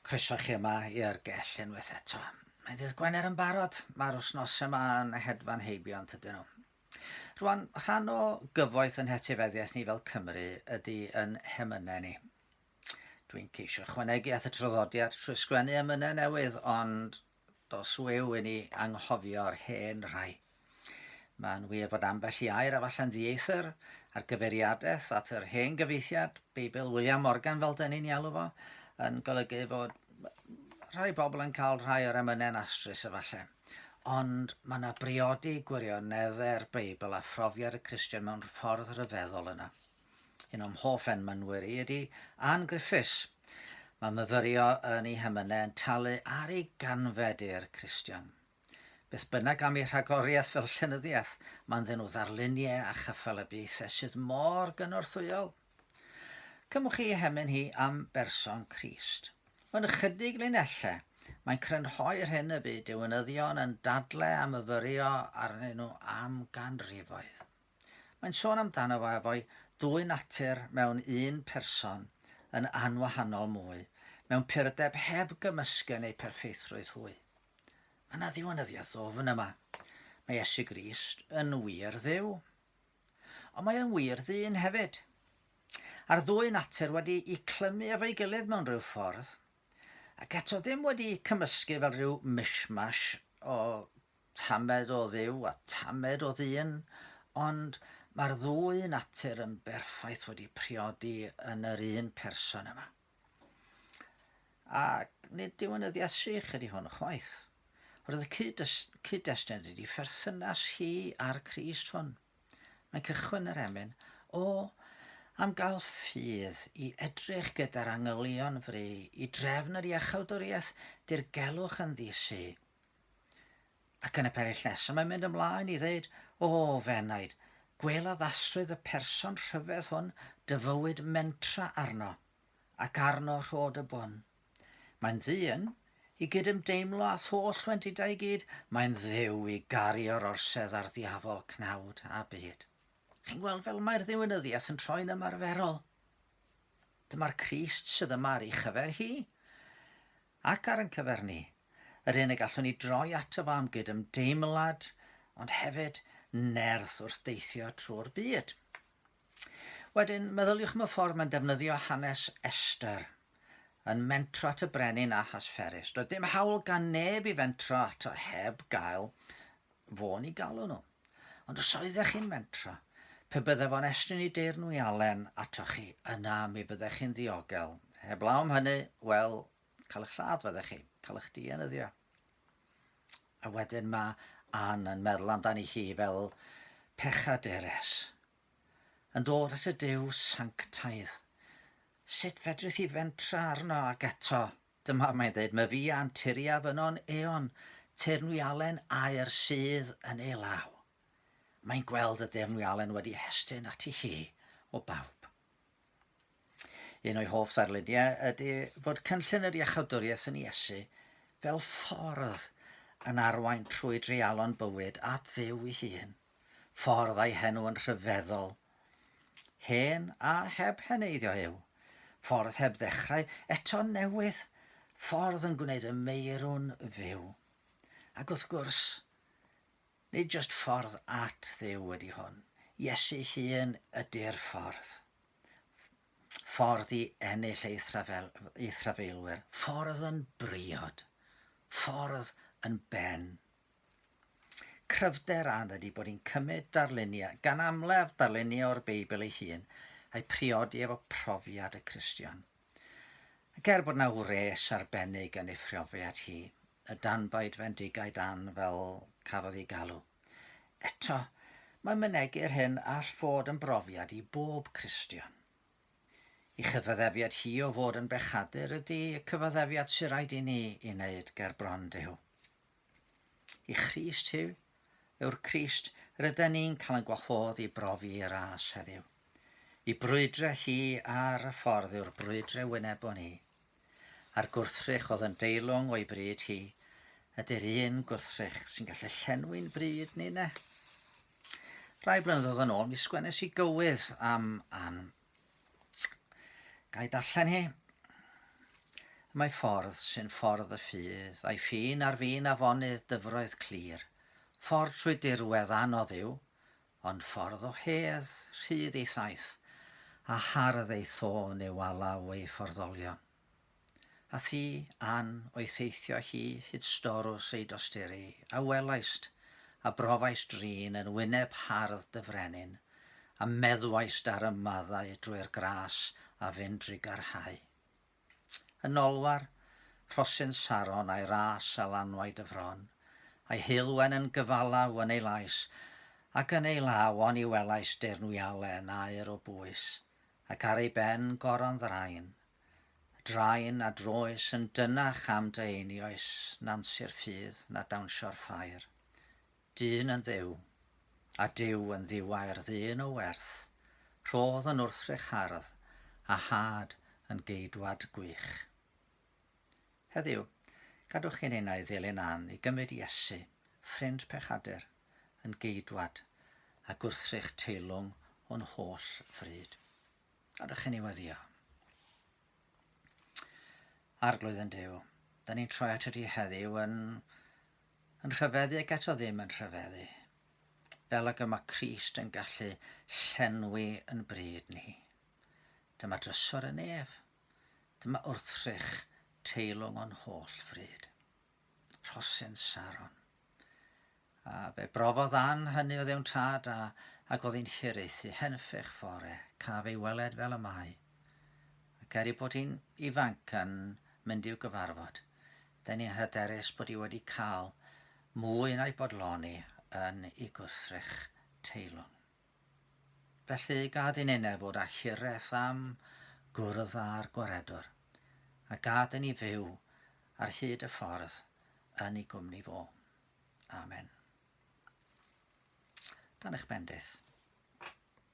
Croeso chi yma i'r gell unwaith eto. Mae dydd Gwener yn barod, mae'r wythnos yma yn hedfan heibio yn tydyn nhw. Rwan, rhan o gyfoeth yn hetifeddiaeth ni fel Cymru ydy yn hemynau ni. Dwi'n ceisio chwanegu at y traddodiad trwy sgwennu emynau newydd, ond dos wew i ni anghofio'r hen rai. Mae'n wir fod ambell i air a falle'n ddieithr ar gyfeiriadaeth at yr hen gyfeithiad, Beibl William Morgan fel dyn ni'n alw fo, yn golygu fod rhai bobl yn cael rhai o'r emynau'n astrus efallai. Ond mae yna briodi gwirioneddau'r Beibl a phrofiad y Cristion mewn ffordd rhyfeddol yna. Un o'm hoff enmynwyr i ydy Anne Griffiths. Mae myfyrio yn ei hemynau yn talu ar ei ganfed i'r Cristion. Beth bynnag am ei rhagoriaeth fel llenyddiaeth, mae'n ddyn nhw ddarluniau a chyffelybiaethau sydd mor gynorthwyol. Cymwch chi hemyn hi am berson Crist. Mewn ychydig linellau, mae'n crynhoi'r hyn y byd diwynyddion yn dadlau a myfyrio arnyn nhw am ganrifoedd. Mae'n sôn amdano fo efo'i dwy natur mewn un person yn anwahanol mwy, mewn purdeb heb gymysgu neu perffeithrwydd hwy. Mae yna ddiwynyddiaeth ofn yma. Mae Iesu Grist yn wir dduw. Ond mae yn wir ddyn hefyd. A'r ddwy natur wedi i clymu efo'i gilydd mewn rhyw ffordd, ac eto ddim wedi cymysgu fel rhyw mishmash o tamed o dduw a tamed o ddyn, ond mae'r ddwy natur yn berffaith wedi priodi yn yr un person yma. Ac nid diwynyddiaeth sych ydy hwn chwaith. Roedd y cyd-destun ydy pherthynas hi a'r Crist hwn. Mae'n cychwyn yr emyn am gael ffydd i edrych gyda'r angylion fri i drefn yr iachawdwriaeth dirgelwch yn ddisu. Ac yn y perill nesaf mae'n mynd ymlaen i ddeud, fenaid, gweloddasrwydd y person rhyfedd hwn dyfywyd mentra arno, ac arno rhod y bwn. Mae'n ddyn i gydymdeimlo a tholl wendidau i gyd, mae'n dduw i gari o'r orsedd ar ddiafol cnawd a byd. Chi'n gweld fel mae'r ddiwynyddiaeth yn troi'n ymarferol. Dyma'r Crist sydd yma ar ei chyfer hi, ac ar ein cyfer ni. Yr un y gallwn ni droi ato fo am gydymdeimlad, ond hefyd nerth wrth deithio trwy'r byd. Wedyn, meddyliwch mewn ffordd mae'n defnyddio hanes Esther yn mentro at y brenin a Hasferus. Doedd dim hawl gan neb i fentro ato heb gael fo'n i galw nhw. Ond os oeddech chi'n mentro, pe bydde fo'n estyn i deyrn i alen ato chi, yna mi fyddech chi'n ddiogel. Heblaw am hynny, wel, cael eich lladd fyddech chi, cael eich dienyddio. A wedyn mae Anne yn meddwl amdani hi fel pechaderes, yn dod at y Duw sanctaidd. Sut fedrith hi fentra arno ac eto? Dyma mae'n dweud, mae fi a'n turiaf yno'n eon, teirnwyalen aer sydd yn ei law. Mae'n gweld y deirnwyalen wedi hestyn ati hi o bawb. Un o'i hoff ddarluniau ydy fod cynllun yr iachawdwriaeth yn Iesu fel ffordd yn arwain trwy dreialon bywyd at dduw ei hun. Ffordd a'i henw yn rhyfeddol. Hen a heb heneiddio yw. Ffordd heb ddechrau, eto newydd, ffordd yn gwneud y meirwn fyw. Ac wrth gwrs, nid just ffordd at dduw ydy hwn. Iesu hun ydy'r ffordd. Ffordd i ennill ei thrafeilwyr. Ffordd yn briod. Ffordd yn ben. Cryfder Anne ydy bod hi'n cymryd darluniau, gan amlaf darluniau o'r Beibl ei hun, a'i priodi efo profiad y Cristion. Ac bod yna wres arbennig yn ei phrofiad hi, y danbaid fendigau dan fel cafodd ei galw. Eto, mae mynegu'r hyn all fod yn brofiad i bob Cristion. I chyfaddefiad hi o fod yn bechadur ydy y cyfaddefiad sy'n rhaid i ni i wneud ger bron Duw. I Christ yw'r Crist rydyn ni'n cael yn gwahodd i brofi i ras heddiw. I brwydrau hi ar y ffordd yw'r brwydrau wyneb o ni. A'r gwrthrych oedd yn deilwng o'i bryd hi, ydy'r un gwrthrych sy'n gallu llenwi'n bryd ni ne. Rai blynyddoedd yn ôl, mi sgwennes i gywydd am Anne. Gai darllen hi. Mae ffordd sy'n ffordd y ffydd, a'i ffin ar fin afonydd dyfroedd clir. Ffordd trwy dirwedd anodd yw, ond ffordd o hedd rhydd ei thaith, a hardd ei thôn yw alaw ei fforddolion. A thi an o'i theithio hi hyd storws ei dosturi, a welaist, a brofaist drin yn wyneb hardd dyfrenin, a meddwaist ar y maddau drwy'r gras a fynd drwy garhau. Yn olwar, rhosyn Saron a'i ras a lanwau dyfron, a'i hilwen yn gyfalaw yn ei lais, ac yn ei law on i welais dernwyalen aer o bwys, ac ar ei ben goron ddrain. Drain a droes yn dynach am dy einioes na'n sir ffydd na dawnsio'r ffair. Dyn yn dduw, a diw yn ddiwair ddyn o werth, rhodd yn wrthrych hardd, a had yn geidwad gwych. Heddiw, gadwch chi'n unau ddilyn an i gymryd Iesu, ffrind pechadur, yn geidwad, a gwrthrych teilwng o'n holl fryd. Gadwch chi'n ei weddio. Arglwydd yn Duw, da ni'n troi at ydi heddiw yn rhyfeddu ac eto ddim yn rhyfeddu. Fel ac yma Crist yn gallu llenwi yn bryd ni. Dyma drysor y nef, dyma wrthrych teilwng o'n holl fryd. Rhosyn Saron. A fe brofodd an hynny o ddewn tad ac oedd hi'n hiraethu henffych fore, caf ei weled fel y mae. Ac eri bod hi'n ifanc yn mynd i'w gyfarfod, da ni'n hyderus bod hi wedi cael mwy na'i bodloni yn ei gwrthrych teilwng. Felly gad i'n unau fod â hiraeth am gwrdd â'r gwaredwr, a gad yn ei fyw ar hyd y ffordd yn ei gwmni fo. Amen. Dan eich bendith.